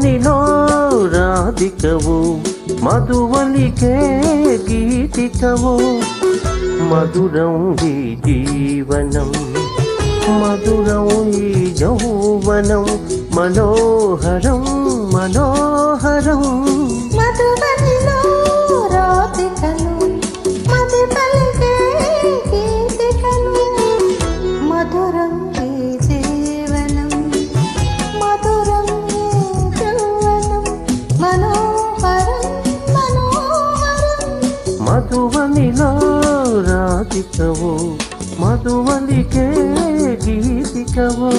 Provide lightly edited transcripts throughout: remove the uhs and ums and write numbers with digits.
మధువనిలో రాధికవు మధువనికే గీతికవు మధురం ఈ జీవనం మధురం ఈ యౌవనం మనోహరం మనోహరం మధువనిలో రాధికలు మది పలికే గీతికలు మధురం ఈ జీవనం మధురం ఈ యౌవనం మనోహరం మనోహరం మధువనిలో రాధికవు మధువనికే గీతికవు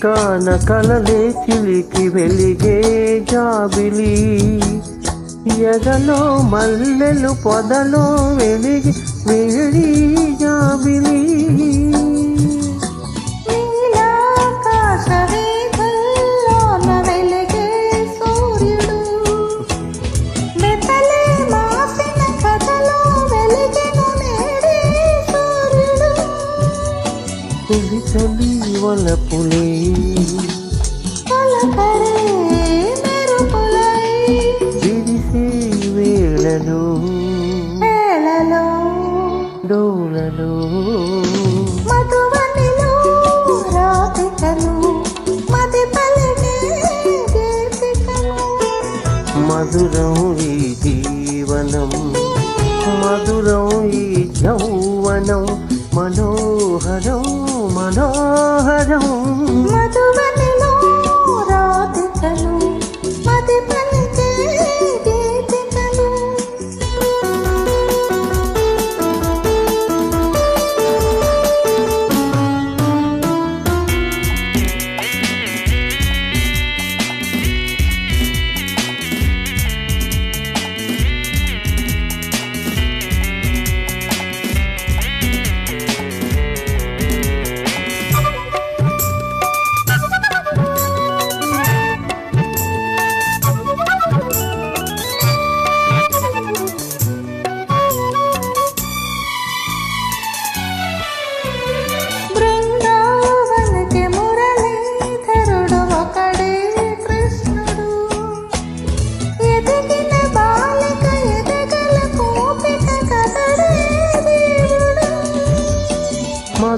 కాన కలలే చిలికి వెలిగే జాబిలి ఎదలో మల్లెలు పొదలో వెలిగి వేడి జాబిలి చలి వలపులే విరిసే వేళలో డోలలో మధువనిలో రాధికలు మది పలికే గీతికలు మధురం ఈ జీవనం మధురం ఈ యౌవనం మనోహరం మనోహరం మధువనిలో రాధికలు మది పలికే గీతికలు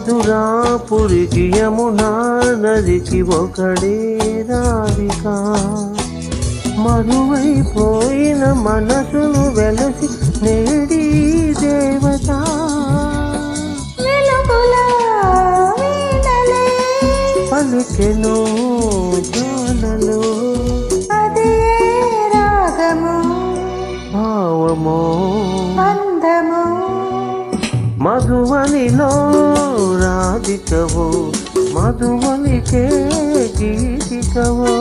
మధురాపురికి యమునా నదికి ఒకడే రాధిక మరువైపోయిన మనసును వెలసి నేడి దేవత పలికెను జానలు అదే రాగము భావమో అందము మధువనిలో రాధికవు మధువనికే గీతికవు